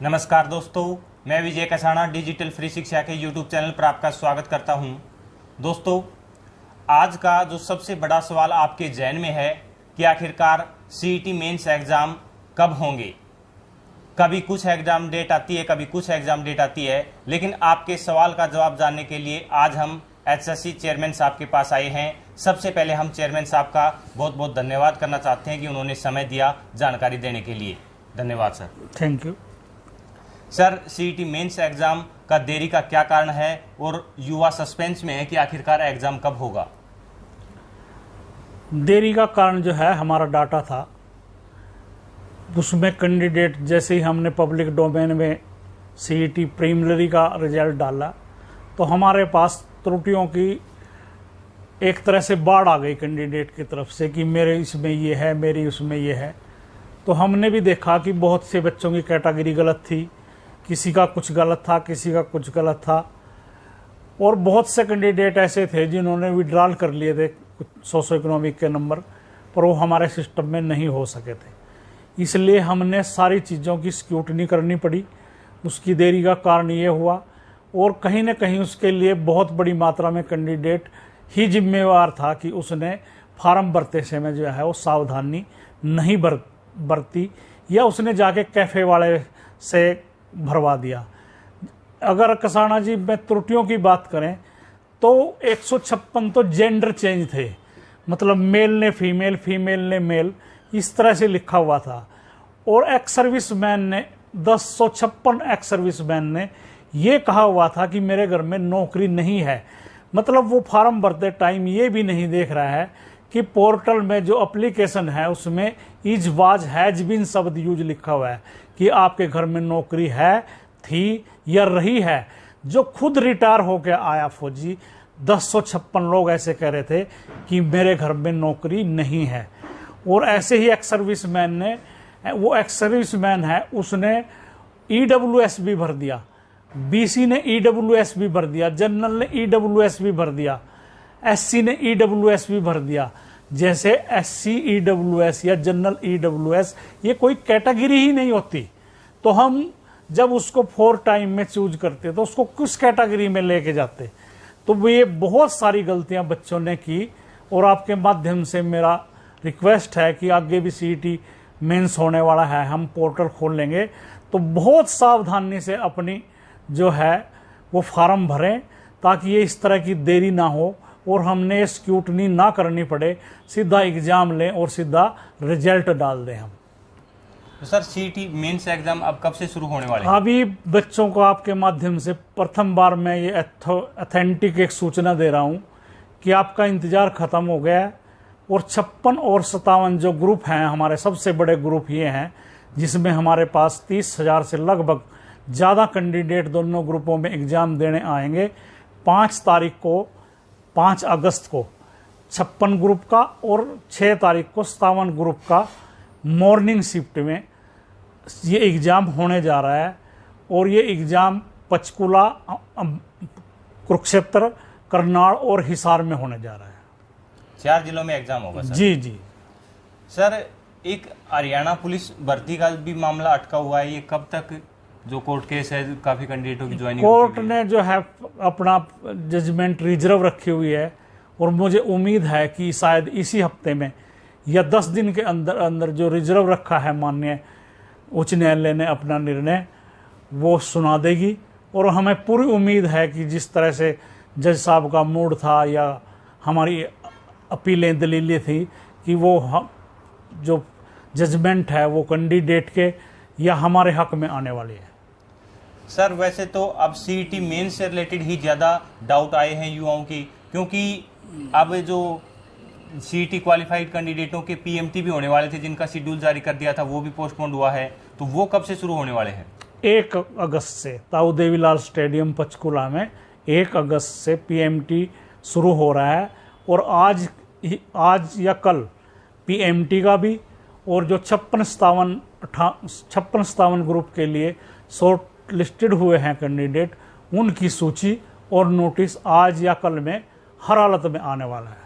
नमस्कार दोस्तों, मैं विजय कसाना डिजिटल फ्री शिक्षा के यूट्यूब चैनल पर आपका स्वागत करता हूं। दोस्तों, आज का जो सबसे बड़ा सवाल आपके जहन में है कि आखिरकार सीईटी मेंस एग्ज़ाम कब होंगे। कभी कुछ एग्ज़ाम डेट आती है, कभी कुछ एग्ज़ाम डेट आती है, लेकिन आपके सवाल का जवाब जानने के लिए आज हम एचएससी चेयरमैन साहब के पास आए हैं। सबसे पहले हम चेयरमैन साहब का बहुत बहुत धन्यवाद करना चाहते हैं कि उन्होंने समय दिया जानकारी देने के लिए। धन्यवाद sir. Thank you sir, CET mains exam का देरी का क्या कारण है और युवा सस्पेंस में है कि आखिरकार एग्जाम कब होगा। देरी का कारण जो है हमारा डाटा था, उसमें कैंडिडेट जैसे ही हमने पब्लिक डोमेन में सीईटी प्रीलिमिनरी का रिजल्ट डाला तो हमारे पास त्रुटियों की एक तरह से बाढ़ आ गई कैंडिडेट की तरफ से कि मेरे इसमें ये है, मेरी उसमें ये है। तो हमने भी देखा कि बहुत से बच्चों की कैटेगरी गलत थी, किसी का कुछ गलत था, किसी का कुछ गलत था, और बहुत से कैंडिडेट ऐसे थे जिन्होंने विड्रॉल कर लिए थे कुछ सोशो इकोनॉमिक के नंबर, पर वो हमारे सिस्टम में नहीं हो सके थे। इसलिए हमने सारी चीज़ों की स्क्रूटनी करनी पड़ी। उसकी देरी का कारण ये हुआ, और कहीं ना कहीं उसके लिए बहुत बड़ी मात्रा में कैंडिडेट ही जिम्मेवार था कि उसने फार्म भरते समय जो है वो सावधानी नहीं बरती, या उसने जाके कैफ़े वाले से भरवा दिया। अगर कसाना जी में त्रुटियों की बात करें तो 156 तो जेंडर चेंज थे, मतलब मेल ने फीमेल, फीमेल ने मेल, इस तरह से लिखा हुआ था। और एक्स सर्विसमैन ने 1056 एक्स सर्विसमैन ने ये कहा हुआ था कि मेरे घर में नौकरी नहीं है। मतलब वो फार्म भरते टाइम ये भी नहीं देख रहा है कि पोर्टल में जो एप्लीकेशन है उसमें इज वाज हैज बीन शब्द यूज लिखा हुआ है कि आपके घर में नौकरी है, थी या रही है। जो खुद रिटायर होकर आया फौजी, 1056 लोग ऐसे कह रहे थे कि मेरे घर में नौकरी नहीं है। और ऐसे ही एक्स सर्विसमैन ने, वो एक्स सर्विसमैन है, उसने ईडब्ल्यूएस भी भर दिया, बीसी ने ईडब्ल्यूएस भी भर दिया, जनरल ने ईडब्ल्यूएस भी भर दिया, एससी ने ईडब्ल्यूएस भी भर दिया। जैसे एससी ईडब्ल्यूएस या जनरल ईडब्ल्यूएस ये कोई कैटेगरी ही नहीं होती। तो हम जब उसको 4 टाइम में चूज करते तो उसको किस कैटेगरी में लेके जाते। तो ये बहुत सारी गलतियां बच्चों ने की, और आपके माध्यम से मेरा रिक्वेस्ट है कि आगे भी सीईटी मेंस होने वाला है, हम पोर्टल खोल लेंगे, तो बहुत सावधानी से अपनी जो है वो फार्म भरें ताकि ये इस तरह की देरी ना हो और हमने स्क्रूटनी ना करनी पड़े, सीधा एग्जाम लें और सीधा रिजल्ट डाल दें हम। तो सर, सीईटी मेंस एग्जाम अब कब से शुरू होने वाले हैं? अभी बच्चों को आपके माध्यम से प्रथम बार मैं ये ऑथेंटिक एक सूचना दे रहा हूँ कि आपका इंतजार खत्म हो गया है। और 56 और 57 जो ग्रुप हैं हमारे, सबसे बड़े ग्रुप ये हैं जिसमें हमारे पास 30,000 से लगभग ज़्यादा कैंडिडेट दोनों ग्रुपों में एग्ज़ाम देने आएंगे। 5 अगस्त को 56 ग्रुप का और 6 तारीख को 57 ग्रुप का मॉर्निंग शिफ्ट में ये एग्ज़ाम होने जा रहा है। और ये एग्ज़ाम पंचकुला, कुरुक्षेत्र, करनाल और हिसार में होने जा रहा है। 4 जिलों में एग्जाम होगा सर? जी जी सर, एक हरियाणा पुलिस भर्ती का भी मामला अटका हुआ है, ये कब तक जो कोर्ट केस है, काफी कैंडिडेटों की ज्वाइनिंग कोर्ट ने जो है अपना जजमेंट रिजर्व रखी हुई है, और मुझे उम्मीद है कि शायद इसी हफ्ते में या 10 दिन के अंदर अंदर जो रिजर्व रखा है माननीय उच्च न्यायालय ने अपना निर्णय वो सुना देगी। और हमें पूरी उम्मीद है कि जिस तरह से जज साहब का मूड था या हमारी अपीलें दलीलें थी कि वो जो जजमेंट है वो कैंडिडेट के या हमारे हक में आने वाली है। सर, वैसे तो अब सीईटी मेंस से रिलेटेड ही ज़्यादा डाउट आए हैं युवाओं की, क्योंकि अब जो सीईटी क्वालिफाइड कैंडिडेटों के पीएमटी भी होने वाले थे जिनका शेड्यूल जारी कर दिया था, वो भी पोस्टपोन हुआ है। तो वो कब से शुरू होने वाले हैं? 1 अगस्त से ताऊ देवीलाल स्टेडियम पंचकुला में 1 अगस्त से पीएमटी शुरू हो रहा है। और आज या कल पीएमटी का भी, और जो 56-57 ग्रुप के लिए शॉर्ट लिस्टेड हुए हैं कैंडिडेट, उनकी सूची और नोटिस आज या कल में हर हालत में आने वाला है।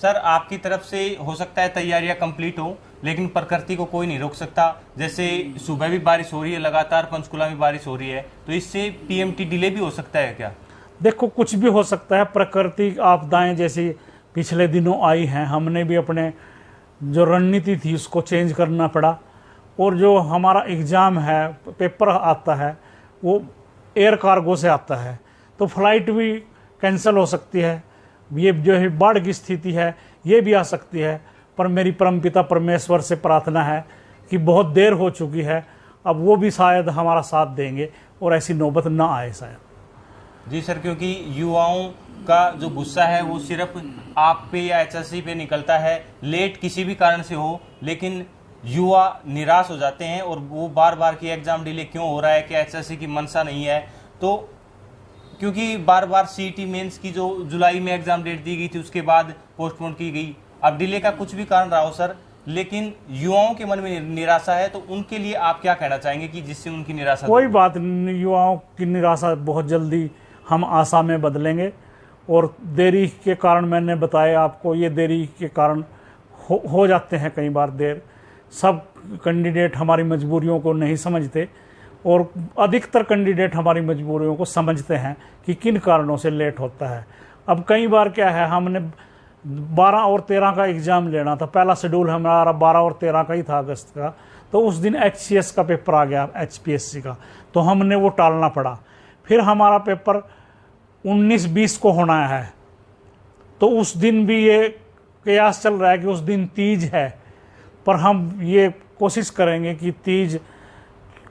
सर आपकी तरफ से हो सकता है तैयारियां कंप्लीट हो, लेकिन प्रकृति को कोई नहीं रोक सकता। जैसे सुबह भी बारिश हो रही है, लगातार पंचकुला में बारिश हो रही है, तो इससे पीएमटी डिले भी हो सकता है क्या? देखो, कुछ भी हो सकता है। प्राकृतिक आपदाएं जैसी पिछले दिनों आई हैं, हमने भी अपने जो रणनीति थी उसको चेंज करना पड़ा। और जो हमारा एग्ज़ाम है, पेपर आता है, वो एयर कार्गो से आता है, तो फ्लाइट भी कैंसिल हो सकती है। ये जो है बाढ़ की स्थिति है, ये भी आ सकती है। पर मेरी परमपिता परमेश्वर से प्रार्थना है कि बहुत देर हो चुकी है, अब वो भी शायद हमारा साथ देंगे और ऐसी नौबत ना आए शायद। जी सर, क्योंकि युवाओं का जो गुस्सा है वो सिर्फ आप पे या एचएससी पे निकलता है। लेट किसी भी कारण से हो, लेकिन युवा निराश हो जाते हैं और वो बार बार की एग्जाम डिले क्यों हो रहा है, कि एचएससी की मंशा नहीं है। तो क्योंकि बार बार सीईटी मेंस की जो जुलाई में एग्जाम डेट दी गई थी उसके बाद पोस्टपोन की गई। अब डिले का कुछ भी कारण रहा हो सर, लेकिन युवाओं के मन में निराशा है, तो उनके लिए आप क्या कहना चाहेंगे कि जिससे उनकी निराशा? कोई बात नहीं, युवाओं की निराशा बहुत जल्दी हम आशा में बदलेंगे। और देरी के कारण, मैंने बताया आपको, ये देरी के कारण हो जाते हैं कई बार देर। सब कैंडिडेट हमारी मजबूरियों को नहीं समझते, और अधिकतर कैंडिडेट हमारी मजबूरियों को समझते हैं कि किन कारणों से लेट होता है। अब कई बार क्या है, हमने 12 और 13 का एग्ज़ाम लेना था, पहला शेड्यूल हमारा 12 और 13 का ही था अगस्त का, तो उस दिन HCS का पेपर आ गया, HPSC का, तो हमने वो टालना पड़ा। फिर हमारा पेपर 19-20 को होना है, तो उस दिन भी ये कयास चल रहा है कि उस दिन तीज है, पर हम ये कोशिश करेंगे कि तीज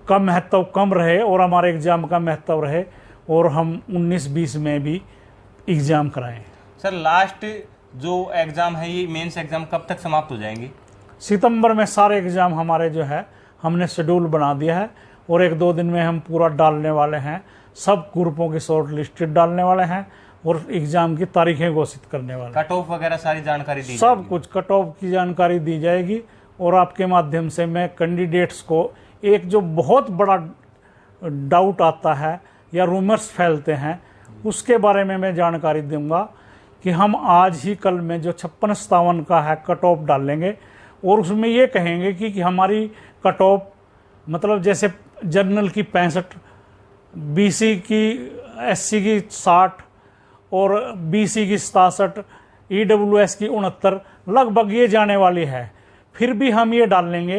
का महत्व कम रहे और हमारे एग्ज़ाम का महत्व रहे, और हम 19-20 में भी एग्ज़ाम कराएं। सर लास्ट जो एग्ज़ाम है, ये मेंस एग्ज़ाम कब तक समाप्त हो जाएंगे? सितंबर में सारे एग्ज़ाम हमारे जो है हमने शेड्यूल बना दिया है, और 1-2 दिन में हम पूरा डालने वाले हैं। सब ग्रुपों की शॉर्ट लिस्टेड डालने वाले हैं और एग्ज़ाम की तारीखें घोषित करने वाले हैं। कट ऑफ वगैरह सारी जानकारी दी सब कुछ कट ऑफ की जानकारी दी जाएगी। और आपके माध्यम से मैं कैंडिडेट्स को एक जो बहुत बड़ा डाउट आता है या रूमर्स फैलते हैं, उसके बारे में मैं जानकारी दूंगा कि हम आज ही कल में जो 56-57 का है कट ऑफ डालेंगे, और उसमें ये कहेंगे कि हमारी कट ऑफ मतलब जैसे जनरल की 65, BC की, SC की 60 और BC की 67, EWS की 69 लगभग ये जाने वाली है। फिर भी हम ये डाल लेंगे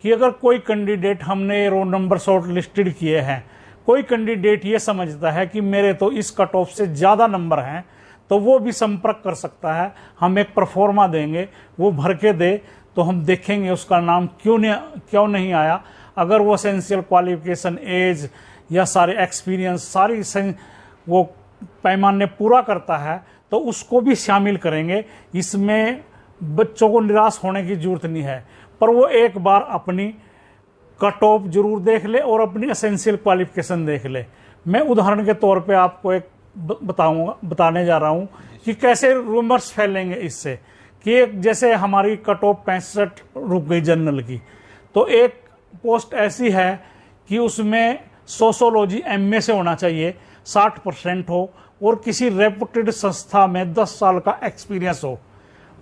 कि अगर कोई कैंडिडेट, हमने रोल नंबर शॉर्ट लिस्टेड किए हैं, कोई कैंडिडेट ये समझता है कि मेरे तो इस कट ऑफ से ज़्यादा नंबर हैं, तो वो भी संपर्क कर सकता है। हम एक परफॉर्मा देंगे, वो भर के दे, तो हम देखेंगे उसका नाम क्यों नहीं आया। अगर वो एसेंशियल क्वालिफिकेशन, एज या सारे एक्सपीरियंस, सारी वो पैमाने पूरा करता है, तो उसको भी शामिल करेंगे। इसमें बच्चों को निराश होने की जरूरत नहीं है, पर वो एक बार अपनी कट ऑफ जरूर देख ले और अपनी एसेंशियल क्वालिफिकेशन देख ले। मैं उदाहरण के तौर पे आपको एक बताने जा रहा हूँ कि कैसे रूमर्स फैलेंगे इससे, कि जैसे हमारी कट ऑफ 65 रुक गई जनरल की, तो एक पोस्ट ऐसी है कि उसमें सोशोलॉजी MA से होना चाहिए, 60% हो, और किसी रेपुटेड संस्था में 10 साल का एक्सपीरियंस हो।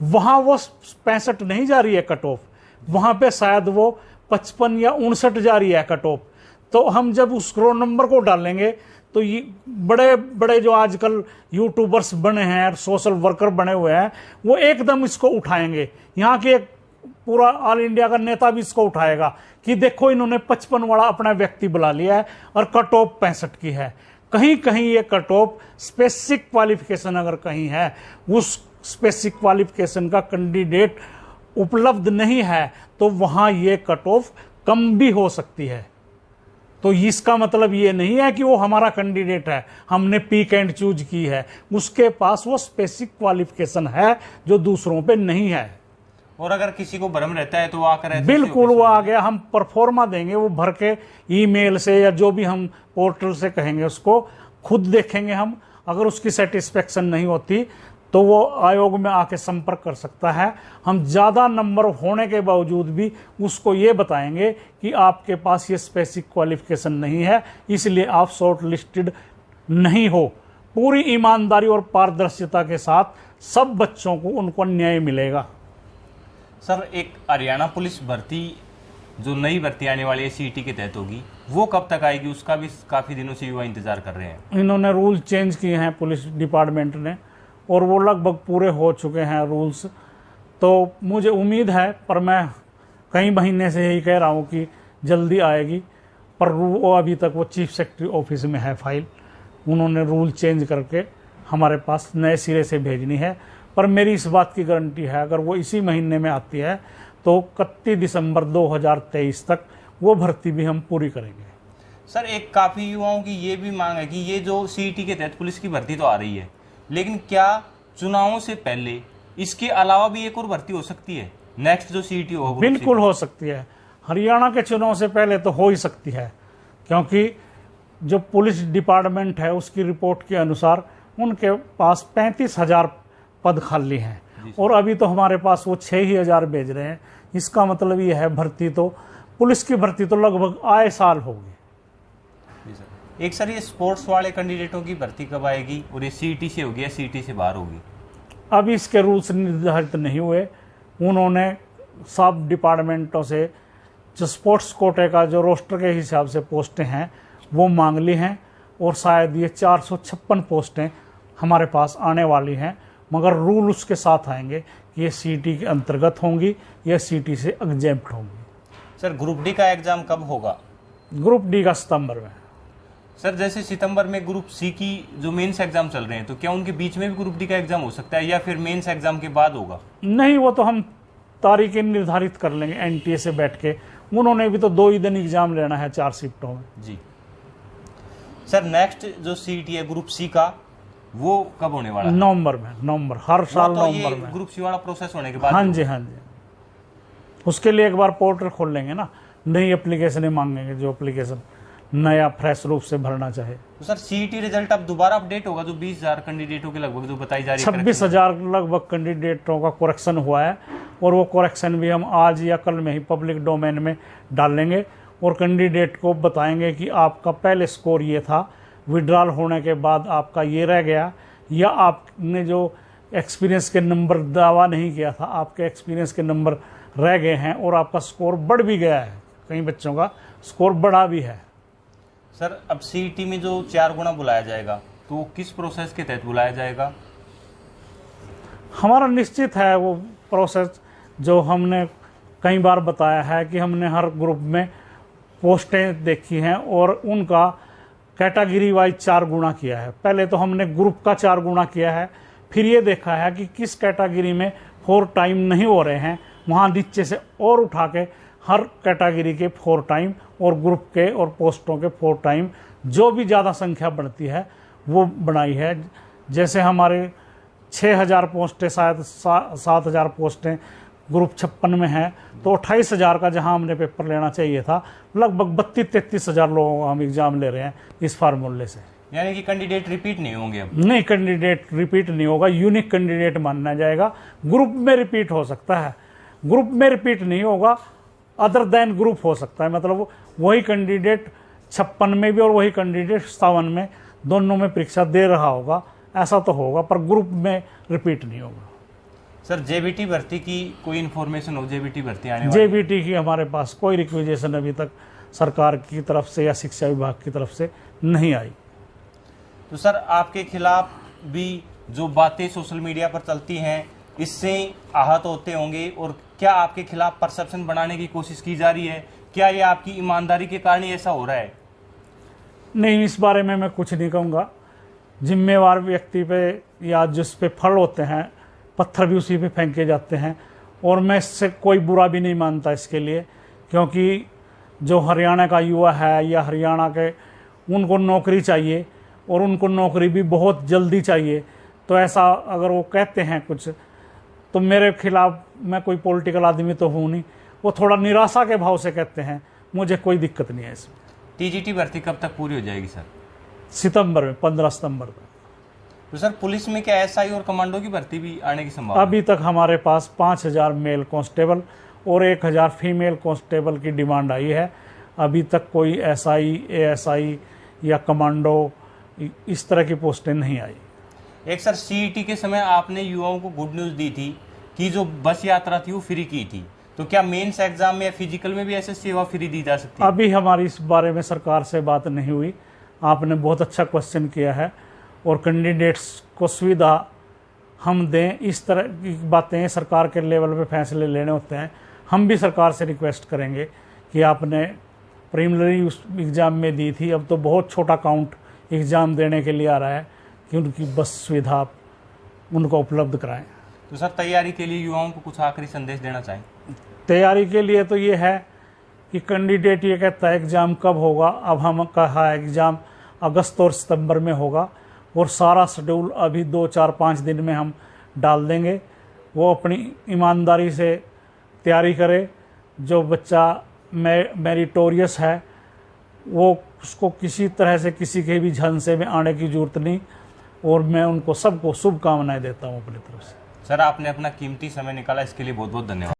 वहाँ वो 65 नहीं जा रही है कट ऑफ, वहाँ पे शायद वो 55 या 59 जा रही है कट ऑफ। तो हम जब उस रोल नंबर को डालेंगे, तो ये बड़े बड़े जो आजकल यूट्यूबर्स बने हैं, सोशल वर्कर बने हुए हैं, वो एकदम इसको उठाएंगे। यहाँ के एक पूरा ऑल इंडिया का नेता भी इसको उठाएगा कि देखो इन्होंने 55 वाला अपना व्यक्ति बुला लिया है और कट ऑफ 65 की है। कहीं कहीं ये कट ऑफ स्पेसिफिक क्वालिफिकेशन अगर कहीं है, उस स्पेसिफिक क्वालिफिकेशन का कैंडिडेट उपलब्ध नहीं है, तो वहां ये कट ऑफ कम भी हो सकती है। तो इसका मतलब ये नहीं है कि वो हमारा कैंडिडेट है, हमने पिक एंड चूज की है, उसके पास वो स्पेसिफिक क्वालिफिकेशन है जो दूसरों पे नहीं है। और अगर किसी को भ्रम रहता है तो वो आकर बिल्कुल वो आ गया, हम परफॉर्मा देंगे, वो भर के ईमेल से या जो भी हम पोर्टल से कहेंगे उसको खुद देखेंगे हम। अगर उसकी सेटिस्फेक्शन नहीं होती तो वो आयोग में आके संपर्क कर सकता है। हम ज़्यादा नंबर होने के बावजूद भी उसको ये बताएंगे कि आपके पास ये स्पेसिफिक क्वालिफिकेशन नहीं है, इसलिए आप शॉर्ट लिस्टेड नहीं हो। पूरी ईमानदारी और पारदर्शिता के साथ सब बच्चों को उनको न्याय मिलेगा। सर, एक हरियाणा पुलिस भर्ती जो नई भर्ती आने वाली है सीईटी के तहत होगी, वो कब तक आएगी? उसका भी काफी दिनों से युवा इंतजार कर रहे हैं। इन्होंने रूल चेंज किए हैं पुलिस डिपार्टमेंट ने, और वो लगभग पूरे हो चुके हैं रूल्स। तो मुझे उम्मीद है, पर मैं कई महीने से यही कह रहा हूँ कि जल्दी आएगी, पर वो अभी तक वो चीफ सेक्रेटरी ऑफिस में है फाइल। उन्होंने रूल चेंज करके हमारे पास नए सिरे से भेजनी है। पर मेरी इस बात की गारंटी है, अगर वो इसी महीने में आती है तो 31 दिसंबर 2023 तक वो भर्ती भी हम पूरी करेंगे। सर, एक काफी युवाओं की ये भी मांग है कि ये जो सीईटी के तहत पुलिस की भर्ती तो आ रही है, लेकिन क्या चुनावों से पहले इसके अलावा भी एक और भर्ती हो सकती है? नेक्स्ट जो सीईटी होगा, बिल्कुल हो सकती है। हरियाणा के चुनाव से पहले तो हो ही सकती है, क्योंकि जो पुलिस डिपार्टमेंट है उसकी रिपोर्ट के अनुसार उनके पास 35,000 पद खाली हैं, और अभी तो हमारे पास वो 6,000 भेज रहे हैं। इसका मतलब ये है भर्ती तो, पुलिस की भर्ती तो लगभग आए साल होगी। एक सर, ये स्पोर्ट्स वाले कैंडिडेटों की भर्ती कब आएगी, और ये सीईटी से होगी या सीईटी से बाहर होगी? अभी इसके रूल्स निर्धारित नहीं हुए। उन्होंने सब डिपार्टमेंटों से जो स्पोर्ट्स कोटे का जो रोस्टर के हिसाब से पोस्टें हैं वो मांग ली हैं, और शायद ये 456 पोस्टें हमारे पास आने वाली हैं, मगर रूल उसके साथ आएंगे कि ये सीईटी के अंतर्गत होंगी या सीईटी से एग्जेम्प्ट होंगी। सर, ग्रुप डी का एग्जाम कब होगा? ग्रुप डी का सितंबर में। सर, जैसे सितंबर में ग्रुप सी की जो मेंस एग्जाम चल रहे हैं, तो क्या उनके बीच में भी ग्रुप डी का एग्जाम हो सकता है, या फिर मेंस एग्जाम के बाद होगा? नहीं, वो तो हम तारीखें निर्धारित कर लेंगे एनटीए से बैठ के। उन्होंने भी तो 2 ही दिन एग्जाम लेना है 4 शिफ्टों में। जी सर, नेक्स्ट जो सीईटी है ग्रुप सी का, वो कब होने वाला है? नवंबर में। नवंबर, हर साल नवंबर में। ग्रुप सी वाला प्रोसेस होने के बाद? हाँ जी, हाँ जी। उसके लिए एक बार पोर्टल खोल लेंगे ना, नई एप्लीकेशन मांगेंगे, जो एप्लीकेशन नया फ्रेश रूप से भरना चाहे। तो सर, सीईटी रिजल्ट अब दोबारा अपडेट होगा? जो 20,000 कैंडिडेटों के लगभग जो बताई जा रही है, 26,000 लगभग कैंडिडेटों का करेक्शन हुआ है, और वो करेक्शन भी हम आज या कल में ही पब्लिक डोमेन में डालेंगे, और कैंडिडेट को बताएंगे कि आपका पहले स्कोर ये था, विड्रॉल होने के बाद आपका ये रह गया, या आपने जो एक्सपीरियंस के नंबर दावा नहीं किया था, आपके एक्सपीरियंस के नंबर रह गए हैं, और आपका स्कोर बढ़ भी गया है। कई बच्चों का स्कोर बढ़ा भी है। सर, अब सीईटी में जो 4 गुना बुलाया जाएगा, तो किस प्रोसेस के तहत बुलाया जाएगा? हमारा निश्चित है वो प्रोसेस, जो हमने कई बार बताया है कि हमने हर ग्रुप में पोस्टें देखी हैं और उनका कैटेगरी वाइज 4 गुना किया है। पहले तो हमने ग्रुप का 4 गुना किया है, फिर ये देखा है कि किस कैटेगरी में 4 टाइम नहीं हो रहे हैं, वहाँ नीचे से और उठा के हर कैटेगरी के 4 टाइम और ग्रुप के और पोस्टों के 4 टाइम, जो भी ज़्यादा संख्या बढ़ती है वो बनाई है। जैसे हमारे 6,000 पोस्टें, शायद 7,000 पोस्टें ग्रुप 56 में है, तो 28,000 का जहां हमने पेपर लेना चाहिए था, लगभग 32-33,000 लोगों का हम एग्जाम ले रहे हैं इस फार्मूले से। यानी कि कैंडिडेट रिपीट नहीं होंगे अब? नहीं, कैंडिडेट रिपीट नहीं होगा, यूनिक कैंडिडेट माना जाएगा। ग्रुप में रिपीट हो सकता है, ग्रुप में रिपीट नहीं होगा, अदर देन ग्रुप हो सकता है। मतलब वही कैंडिडेट 56 में भी और वही कैंडिडेट 57 में, दोनों में परीक्षा दे रहा होगा, ऐसा तो होगा, पर ग्रुप में रिपीट नहीं होगा। सर, जेबीटी भर्ती की कोई इन्फॉर्मेशन हो? जेबीटी भर्ती आने वाली? जेबीटी की हमारे पास कोई रिक्वेजेशन अभी तक सरकार की तरफ से या शिक्षा विभाग की तरफ से नहीं आई। तो सर, आपके खिलाफ भी जो बातें सोशल मीडिया पर चलती हैं, इससे आहत होते होंगे, और क्या आपके खिलाफ परसेप्शन बनाने की कोशिश की जा रही है? क्या ये आपकी ईमानदारी के कारण ही ऐसा हो रहा है? नहीं, इस बारे में मैं कुछ नहीं कहूँगा। जिम्मेवार व्यक्ति पे या जिस पे फल होते हैं, पत्थर भी उसी पे फेंके जाते हैं, और मैं इससे कोई बुरा भी नहीं मानता इसके लिए, क्योंकि जो हरियाणा का युवा है या हरियाणा के, उनको नौकरी चाहिए, और उनको नौकरी भी बहुत जल्दी चाहिए। तो ऐसा अगर वो कहते हैं कुछ, तो मेरे खिलाफ, मैं कोई पॉलिटिकल आदमी तो हूँ नहीं, वो थोड़ा निराशा के भाव से कहते हैं, मुझे कोई दिक्कत नहीं है इसमें। टीजीटी भर्ती कब तक पूरी हो जाएगी सर? सितंबर में, 15 सितंबर तक। तो सर, पुलिस में क्या एसआई और कमांडो की भर्ती भी आने की संभावना? अभी तक हमारे पास 5,000 मेल कांस्टेबल और 1,000 फीमेल कांस्टेबल की डिमांड आई है। अभी तक कोई एसआई, एएसआई या कमांडो इस तरह की पोस्टें नहीं आई। एक सर सीईटी के समय आपने युवाओं को गुड न्यूज़ दी थी कि जो बस यात्रा थी वो फ्री की थी, तो क्या मेंस एग्जाम में या फिजिकल में भी ऐसे सेवा फ्री दी जा सकती है? अभी हमारी इस बारे में सरकार से बात नहीं हुई। आपने बहुत अच्छा क्वेश्चन किया है, और कैंडिडेट्स को सुविधा हम दें, इस तरह की बातें सरकार के लेवल पे फैसले लेने होते हैं। हम भी सरकार से रिक्वेस्ट करेंगे कि आपने प्रीलिमिनरी उस एग्ज़ाम में दी थी, अब तो बहुत छोटा काउंट एग्ज़ाम देने के लिए आ रहा है, कि उनकी बस सुविधा उनको उपलब्ध कराएं। तो सर तैयारी के लिए युवाओं को कुछ आखिरी संदेश देना चाहें? तैयारी के लिए तो ये है कि कैंडिडेट ये कहता है एग्ज़ाम कब होगा, अब हम कहा एग्ज़ाम अगस्त और सितंबर में होगा, और सारा शेड्यूल अभी 2-4-5 दिन में हम डाल देंगे। वो अपनी ईमानदारी से तैयारी करे। जो बच्चा मेरिटोरियस है वो उसको किसी तरह से किसी के भी झंसे में आने की ज़रूरत नहीं, और मैं उनको सबको शुभकामनाएं देता हूं अपनी तरफ से। सर आपने अपना कीमती समय निकाला, इसके लिए बहुत बहुत धन्यवाद।